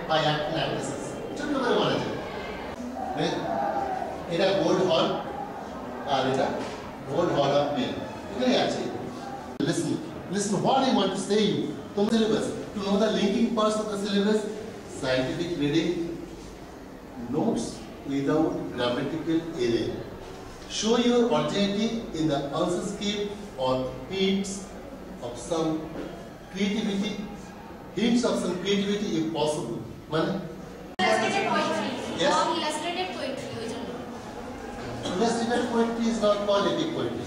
by acting actresses. ছোট্ট করে বলা যায় এটা গোল্ড হল আর এটা গোল্ড হল অফ মেন এখানে আছে listen what I want to say you তোমার syllabus to know the linking parts of the syllabus scientific reading notes without grammatical error show your alternative in the answer script or hints of some creativity if possible মানে illustrated poetry is not called epic poetry.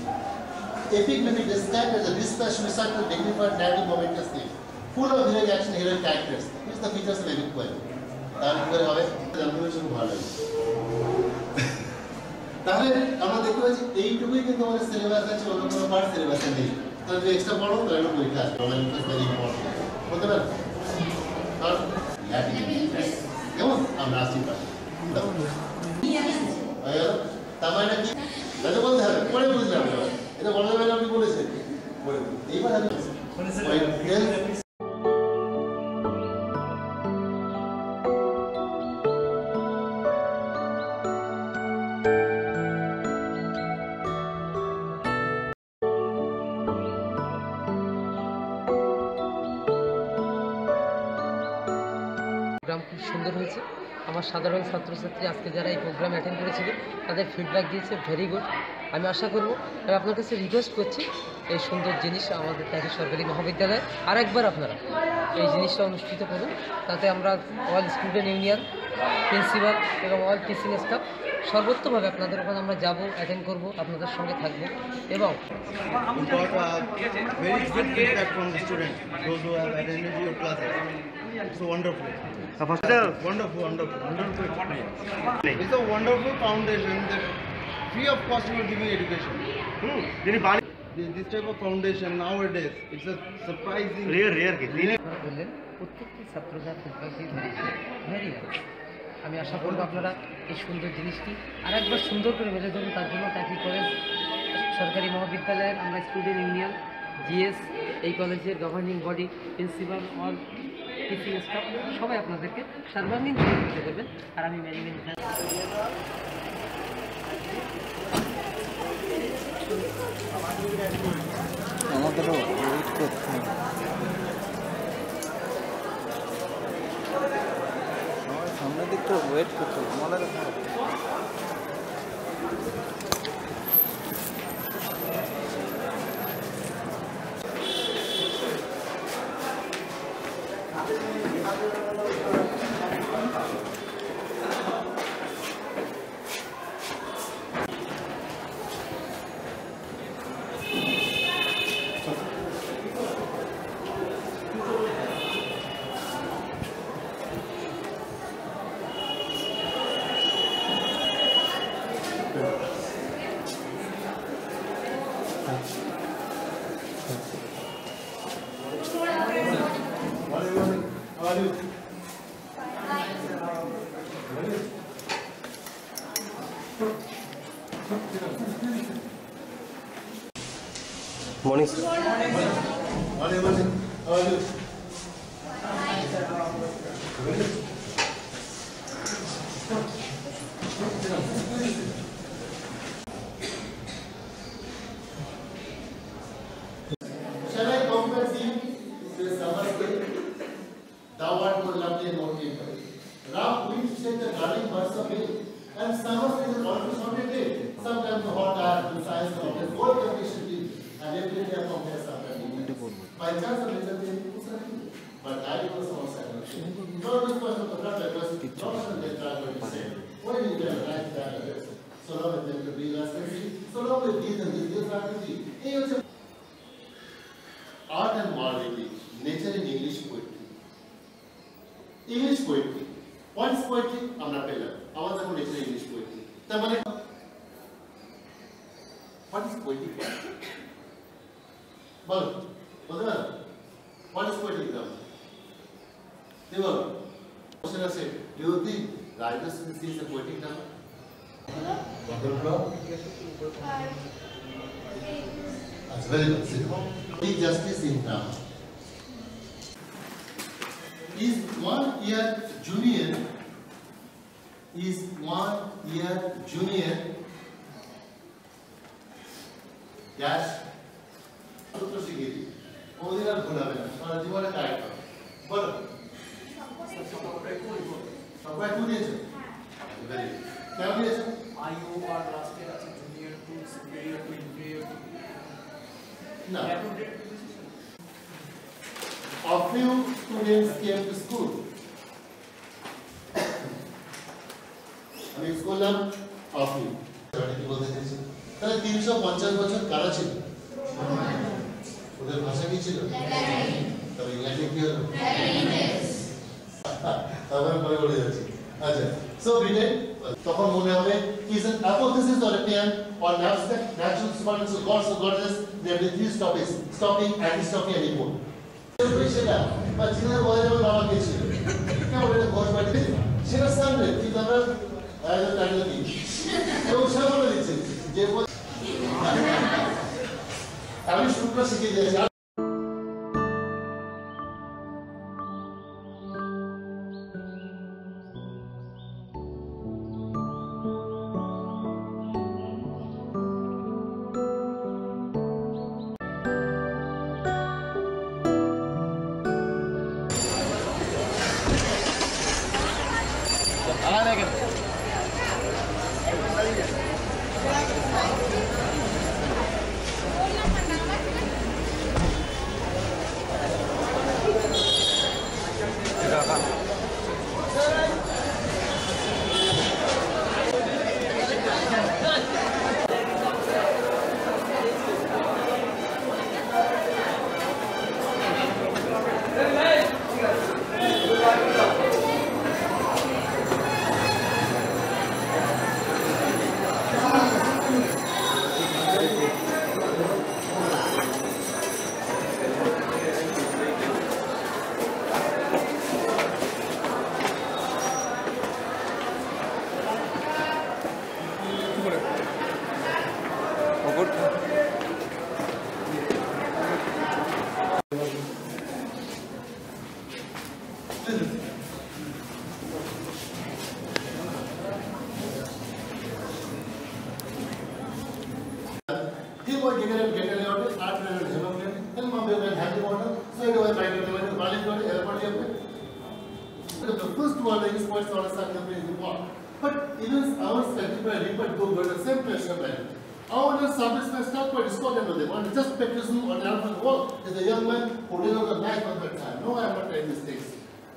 Epic may be described as a dispassionate, recital, dignified, narrative, momentous theme, full of heroic action, heroic characters. Which is the features of epic poetry. তাহলে কি করে হবে? জানতে শুরু ভালো লাগে। তাহলে আমরা দেখতে পাচ্ছি এইটুকুই কিন্তু আমাদের সিলেবাস আছে, অন্য কোনো পার্ট সিলেবাসে নেই। তাহলে যে এক্সট্রা পড়ো তাহলে একটা পরীক্ষা আসবে। আমরা ইন্টারেস্ট ভেরি ইম্পর্টেন্ট। বলতে পারেন? আর কেমন? আমরা আসছি পারি। তার মানে কি? এটা বলতে হবে। পরে বুঝলাম এবার। এটা বলা যাবে না আপনি বলেছেন। এইবার আমি প্রোগ্রাম খুব সুন্দর হয়েছে। আমার সাধারণ ছাত্রছাত্রী আজকে যারা এই প্রোগ্রাম অ্যাটেন্ড করেছিল তাদের ফিডব্যাক দিয়েছে ভেরি গুড। আমি আশা করব আমি আপনার কাছে রিকোয়েস্ট করছি এই সুন্দর জিনিস আমাদের তাকে সরকারি মহাবিদ্যালয়ে আরেকবার আপনারা এই জিনিসটা অনুষ্ঠিত করুন, তাতে আমরা অল স্টুডেন্ট ইউনিয়ন, প্রিন্সিপাল এবং অল টিচিং স্টাফ সর্বোত্তমভাবে আপনাদের ওখানে আমরা যাব, অ্যাটেন্ড করব, আপনাদের সঙ্গে থাকবো এবং It's a wonderful. It's a wonderful foundation that free of cost will give you education. This type of foundation nowadays, it's a surprising. Rare. বললেন প্রত্যেকটি ছাত্ররা ফিডব্যাক দিয়ে ভেরি নাইস। আমি আশা করবো আপনারা এই সুন্দর জিনিসটি আরেকবার সুন্দর করে মেলে ধরুন। তার জন্য টাকি কলেজ সরকারি মহাবিদ্যালয়ের আমরা স্টুডেন্ট ইউনিয়ন, জিএস, এই কলেজের governing body, principal, all teaching staff সবাই আপনাদেরকে সর্বাঙ্গীন সহযোগিতা করবেন। আর আমি ম্যানেজমেন্ট আমাদেরও ওয়েট করতে হবে। আমার সামনের দিকটা ওয়েট করতে হবে আমাদের। Morning, sir. Morning. How are you? Shall I compare thee to a summer day? Thou art more lovely and more beautiful. Rough winds shake the darling birds of hill, and summer is a conscious of a day. Sometimes the hot air, the science of the whole condition and every day compares after me. By chance of nature, but I was also not this person of the brother was not on the driver to say, what is the right that so long as they be less so long as these and these are the art and morality, nature in English poetry. English poetry. What is poetry? I'm not telling. I want to nature English poetry. What is poetry? Well, what is poetic grammar? Question I said, do you think Rajas is a poetic grammar? That's very good. Justice in grammar. is 1 year junior, is 1 year junior dash সূত্র শিখিয়ে দিই কোনদিন আর ভুল হবে না সারা জীবনে correct হবে বলো সবাই টু দিয়েছো ভেরি কেন দিয়েছো IOR last year as a junior to superior to inferior to না a few students came to school আমি স্কুল নাম a few কি বলতে চাইছি তাহলে 350 বছর কারা ছিল ওদের ভাষা কি ছিল তবে ইংরেজি কি হলো আবার পরে বলে যাচ্ছি আচ্ছা সো ব্রিটেন তখন মনে হবে is an hypothesis or a theorem or an abstract natural superstitious of gods or goddesses there will be three topics stopping anti-stopping and import সেটা বা চীনের বলে যাবে বাবা কে ছিল কেমন এটা ঘোষ বাড়িতে সেটা সামনে কিন্তু আমরা আয়োজন টাইটেল দিই এবং সে বলে দিচ্ছে যে আমি সূত্র শিখিয়ে দিয়েছি The first one is quite sort of something is important. But even our certified report go got the same question. Our service may start by discovering of them. And just patriotism or the work is a young man who did not the knife on that time. No, I am not telling these things.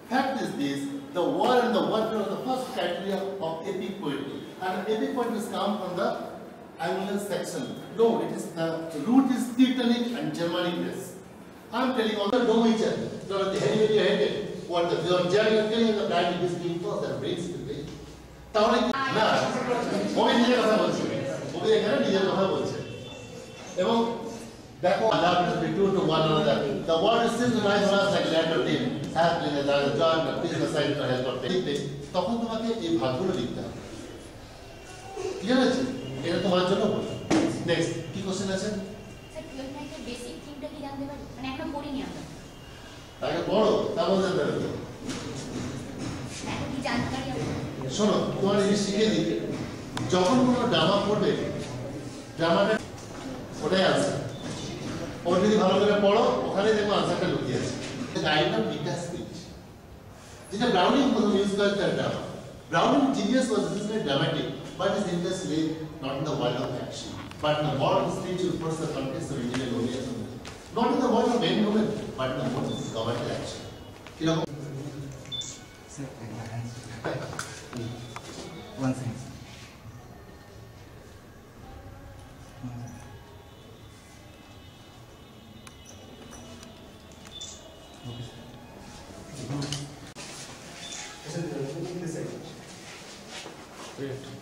Fact is this, the war and the warfare are the first criteria of epic poetry. And epic poetry has come from the Anglo section. No, it is the root is Teutonic and Germanic race. I am telling all the know each other. So the head what the German the brand is being first and brings to the তাহলে না ওই নিজের কথা বলছে ওই এখানে নিজের কথা বলছে এবং দেখো allow us to do to one another the word is still nice for us like land of team happening as a job the business side to help of লিখতে তখন তোমাকে এই ভাগগুলো লিখতে হবে ক্লিয়ার আছে এটা তোমার জন্য বলছি নেক্সট কি কোশ্চেন আছে স্যার 12 নাইটের বেসিক থিমটা কি জানতে পারি মানে এখন পড়িনি আমরা তাকে পড়ো তারপর জানতে পারবে এখন কি জানতে পারি আমরা শোনো তোমার এই শিখে দিই যখন কোনো ড্রামা পড়বে ড্রামাটা ওটাই আছে ওর যদি ভালো করে পড়ো ওখানে দেখো আনসারটা লুকিয়ে আছে গাইড অফ বিকাশ স্পিচ যেটা ব্রাউনিং প্রথম ইউজ করে তার drama Browning genius was this dramatic but is interest lay not in the world of action but in the world of speech you first the context of Indian রোমিয়ান্স not in the world of men and women but in the world of government action you know one second okay